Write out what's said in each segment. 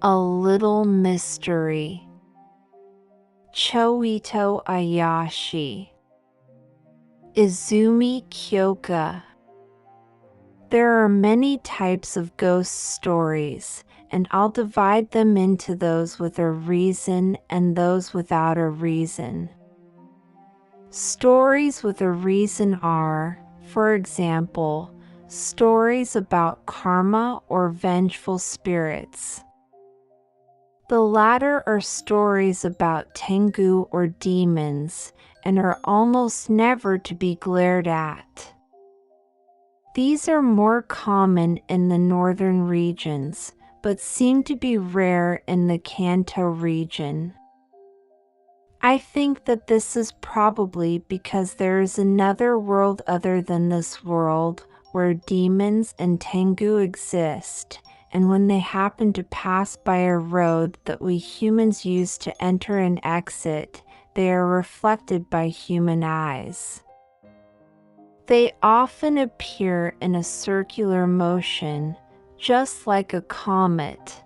A little mystery. Choito ayashi. Izumi Kyoka. There are many types of ghost stories, and I'll divide them into those with a reason and those without a reason. Stories with a reason are, for example, stories about karma or vengeful spirits. The latter are stories about tengu or demons and are almost never to be glared at. These are more common in the northern regions, but seem to be rare in the Kanto region. I think that this is probably because there is another world other than this world where demons and tengu exist, and when they happen to pass by a road that we humans use to enter and exit, they are reflected by human eyes. They often appear in a circular motion, just like a comet.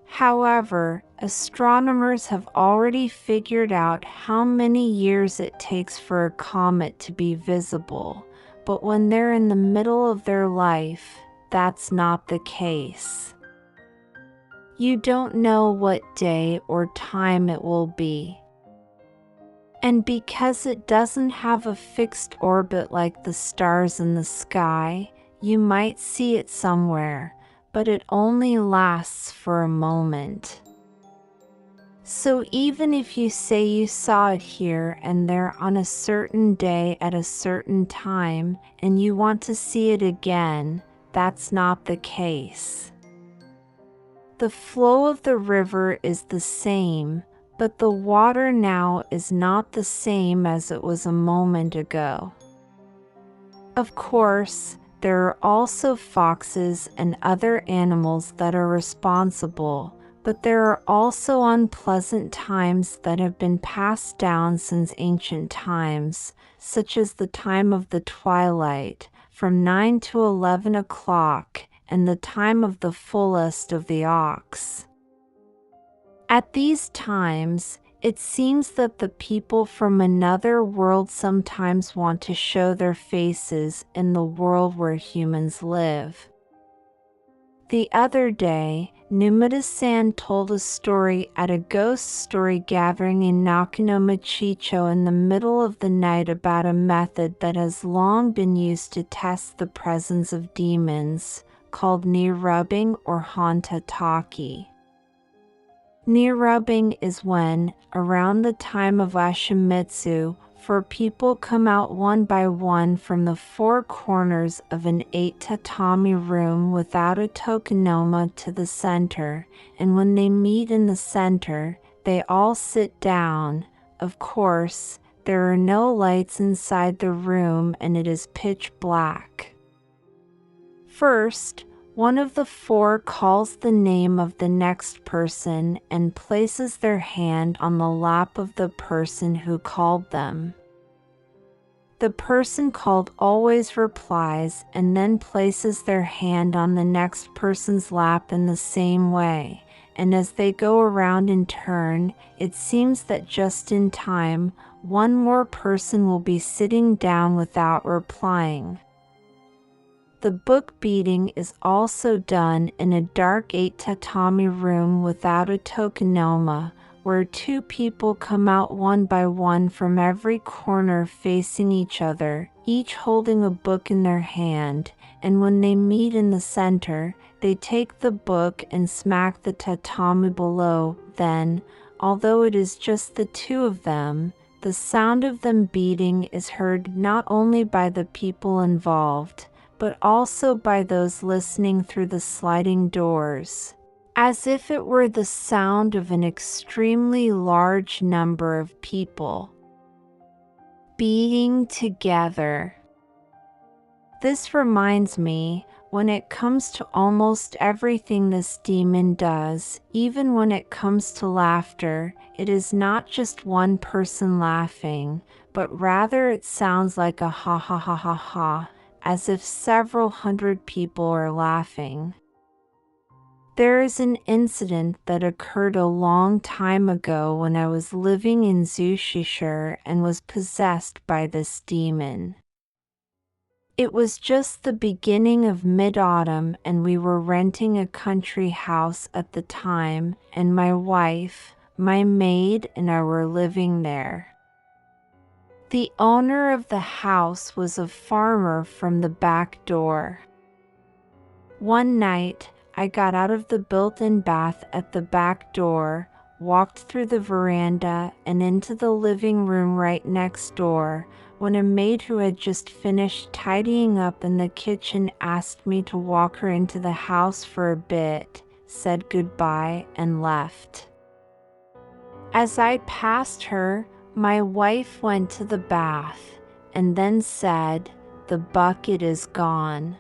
However, astronomers have already figured out how many years it takes for a comet to be visible, but when they're in the middle of their life, that's not the case. You don't know what day or time it will be. And because it doesn't have a fixed orbit like the stars in the sky, you might see it somewhere, but it only lasts for a moment. So even if you say you saw it here and there on a certain day at a certain time, and you want to see it again, that's not the case. The flow of the river is the same, but the water now is not the same as it was a moment ago. Of course, there are also foxes and other animals that are responsible, but there are also unpleasant times that have been passed down since ancient times, such as the time of the twilight, from 9 to 11 o'clock, and the time of the fullest of the ox. At these times, it seems that the people from another world sometimes want to show their faces in the world where humans live. The other day, Numida-san told a story at a ghost story gathering in Nakanomachicho in the middle of the night about a method that has long been used to test the presence of demons, called knee-rubbing or hanta-taki. Knee-rubbing is when, around the time of Ashimitsu, four people come out one by one from the four corners of an 8-tatami room without a tokonoma to the center, and when they meet in the center, they all sit down. Of course, there are no lights inside the room and it is pitch black. First, one of the four calls the name of the next person and places their hand on the lap of the person who called them. The person called always replies and then places their hand on the next person's lap in the same way, and as they go around in turn, it seems that just in time, one more person will be sitting down without replying. The book beating is also done in a dark 8-tatami room without a tokonoma, where two people come out one by one from every corner facing each other, each holding a book in their hand, and when they meet in the center, they take the book and smack the tatami below. Then, although it is just the two of them, the sound of them beating is heard not only by the people involved, but also by those listening through the sliding doors, as if it were the sound of an extremely large number of people beating together. This reminds me, when it comes to almost everything this demon does, even when it comes to laughter, it is not just one person laughing, but rather it sounds like a ha ha ha ha ha, as if several hundred people are laughing. There is an incident that occurred a long time ago when I was living in Zushishire and was possessed by this demon. It was just the beginning of mid-autumn and we were renting a country house at the time, and my wife, my maid, and I were living there. The owner of the house was a farmer from the back door. One night, I got out of the built-in bath at the back door, walked through the veranda and into the living room right next door, when a maid who had just finished tidying up in the kitchen asked me to walk her into the house for a bit, said goodbye, and left. As I passed her, my wife went to the bath and then said, "The bucket is gone."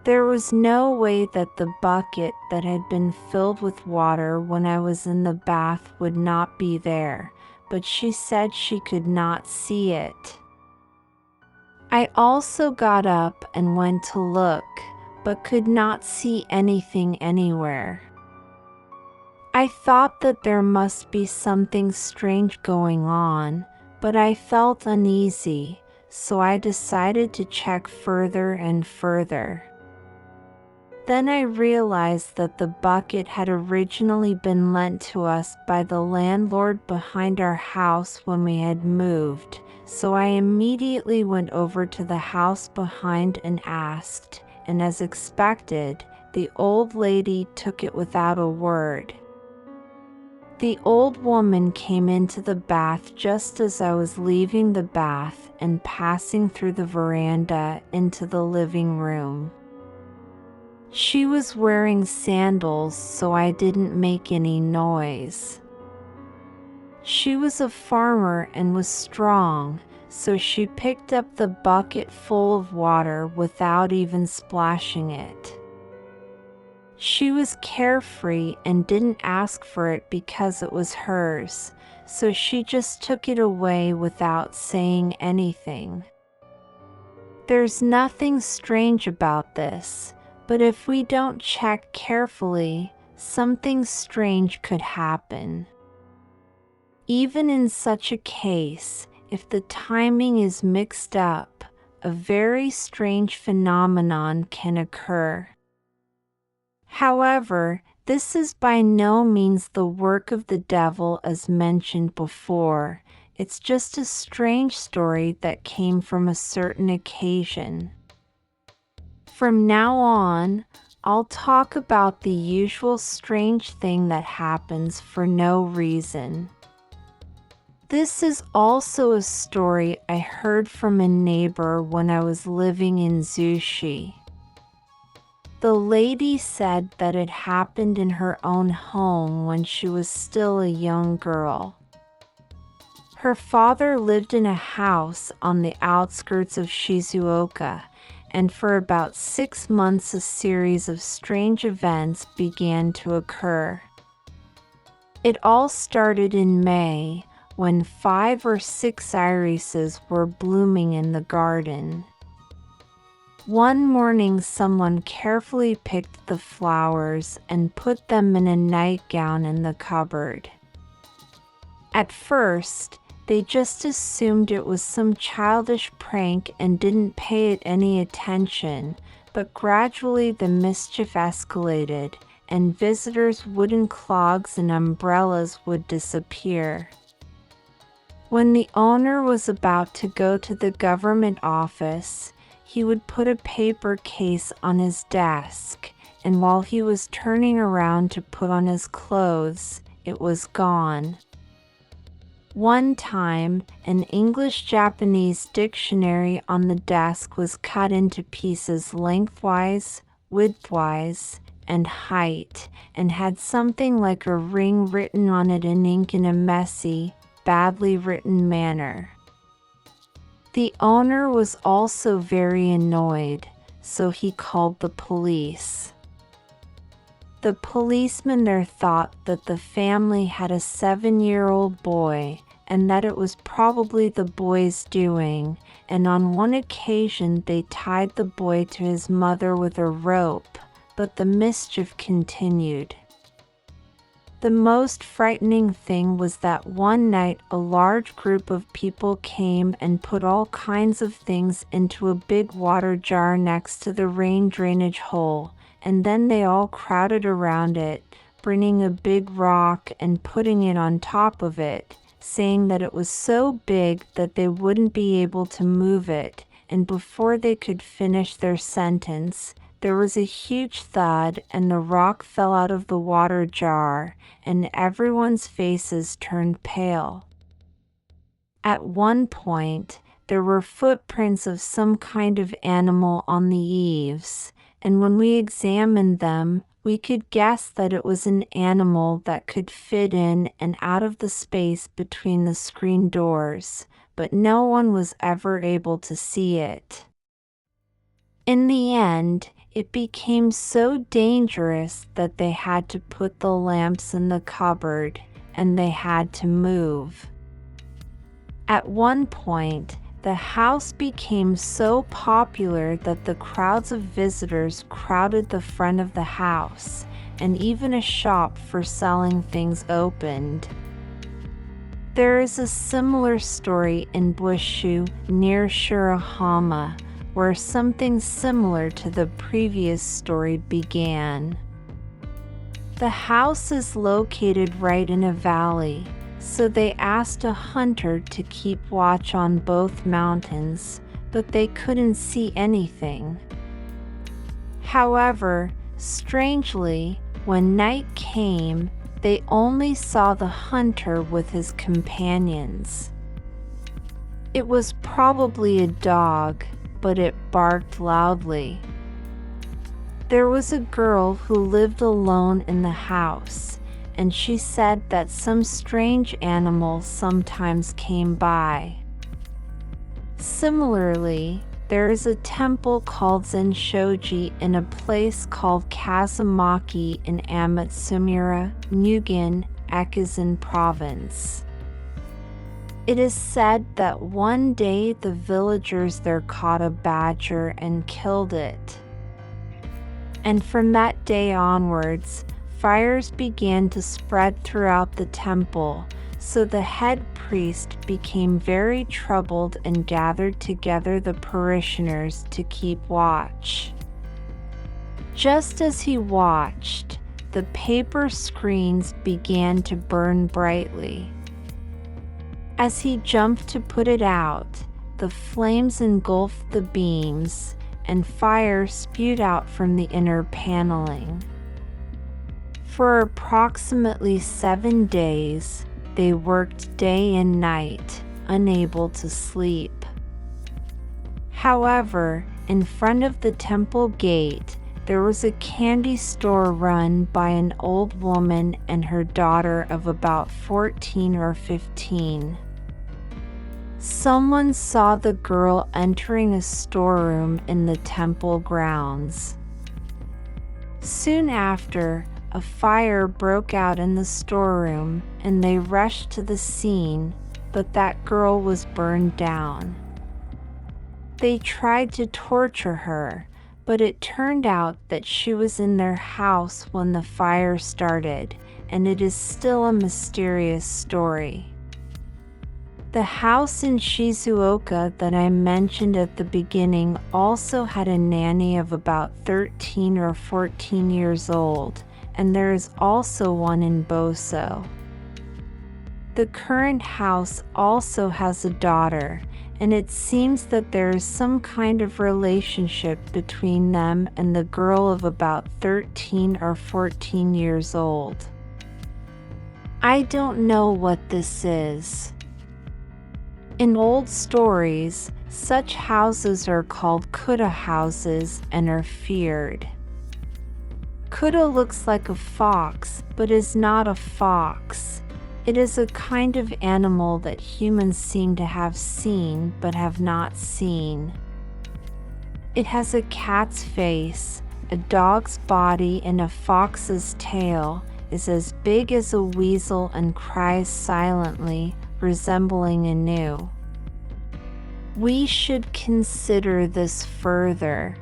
There was no way that the bucket that had been filled with water when I was in the bath would not be there, but she said she could not see it. I also got up and went to look, but could not see anything anywhere. I thought that there must be something strange going on, but I felt uneasy, so I decided to check further and further. Then I realized that the bucket had originally been lent to us by the landlord behind our house when we had moved, so I immediately went over to the house behind and asked, and as expected, the old lady took it without a word. The old woman came into the bath just as I was leaving the bath and passing through the veranda into the living room. She was wearing sandals, so I didn't make any noise. She was a farmer and was strong, so she picked up the bucket full of water without even splashing it. She was carefree and didn't ask for it because it was hers, so she just took it away without saying anything. There's nothing strange about this, but if we don't check carefully, something strange could happen. Even in such a case, if the timing is mixed up, a very strange phenomenon can occur. However, this is by no means the work of the devil as mentioned before. It's just a strange story that came from a certain occasion. From now on, I'll talk about the usual strange thing that happens for no reason. This is also a story I heard from a neighbor when I was living in Zushi. The lady said that it happened in her own home when she was still a young girl. Her father lived in a house on the outskirts of Shizuoka, and for about 6 months a series of strange events began to occur. It all started in May, when 5 or 6 irises were blooming in the garden. One morning someone carefully picked the flowers and put them in a nightgown in the cupboard. At first, they just assumed it was some childish prank and didn't pay it any attention, but gradually the mischief escalated, and visitors' wooden clogs and umbrellas would disappear. When the owner was about to go to the government office, he would put a paper case on his desk, and while he was turning around to put on his clothes, it was gone. One time, an English-Japanese dictionary on the desk was cut into pieces lengthwise, widthwise, and height, and had something like a ring written on it in ink in a messy, badly written manner. The owner was also very annoyed, so he called the police. The policeman there thought that the family had a 7-year-old boy and that it was probably the boy's doing, and on one occasion they tied the boy to his mother with a rope, but the mischief continued. The most frightening thing was that one night a large group of people came and put all kinds of things into a big water jar next to the rain drainage hole, and then they all crowded around it, bringing a big rock and putting it on top of it, saying that it was so big that they wouldn't be able to move it, and before they could finish their sentence, there was a huge thud and the rock fell out of the water jar, and everyone's faces turned pale. At one point, there were footprints of some kind of animal on the eaves, and when we examined them, we could guess that it was an animal that could fit in and out of the space between the screen doors, but no one was ever able to see it. In the end, it became so dangerous that they had to put the lamps in the cupboard, and they had to move. At one point, the house became so popular that the crowds of visitors crowded the front of the house, and even a shop for selling things opened. There is a similar story in Bushu near Shirahama, where something similar to the previous story began. The house is located right in a valley, so they asked a hunter to keep watch on both mountains, but they couldn't see anything. However, strangely, when night came, they only saw the hunter with his companions. It was probably a dog, but it barked loudly. There was a girl who lived alone in the house, and she said that some strange animal sometimes came by. Similarly, there is a temple called Zenshoji in a place called Kazumaki in Amatsumura, Mugen, Ekizen Province. It is said that one day the villagers there caught a badger and killed it. And from that day onwards, fires began to spread throughout the temple, so the head priest became very troubled and gathered together the parishioners to keep watch. Just as he watched, the paper screens began to burn brightly. As he jumped to put it out, the flames engulfed the beams, and fire spewed out from the inner paneling. For approximately 7 days, they worked day and night, unable to sleep. However, in front of the temple gate, there was a candy store run by an old woman and her daughter of about 14 or 15. Someone saw the girl entering a storeroom in the temple grounds. Soon after, a fire broke out in the storeroom and they rushed to the scene, but that girl was burned down. They tried to torture her, but it turned out that she was in their house when the fire started, and it is still a mysterious story. The house in Shizuoka that I mentioned at the beginning also had a nanny of about 13 or 14 years old, and there is also one in Boso. The current house also has a daughter, and it seems that there is some kind of relationship between them and the girl of about 13 or 14 years old. I don't know what this is. In old stories, such houses are called Kuda houses and are feared. Kuda looks like a fox, but is not a fox. It is a kind of animal that humans seem to have seen but have not seen. It has a cat's face, a dog's body, and a fox's tail, is as big as a weasel and cries silently, resembling a gnu. We should consider this further.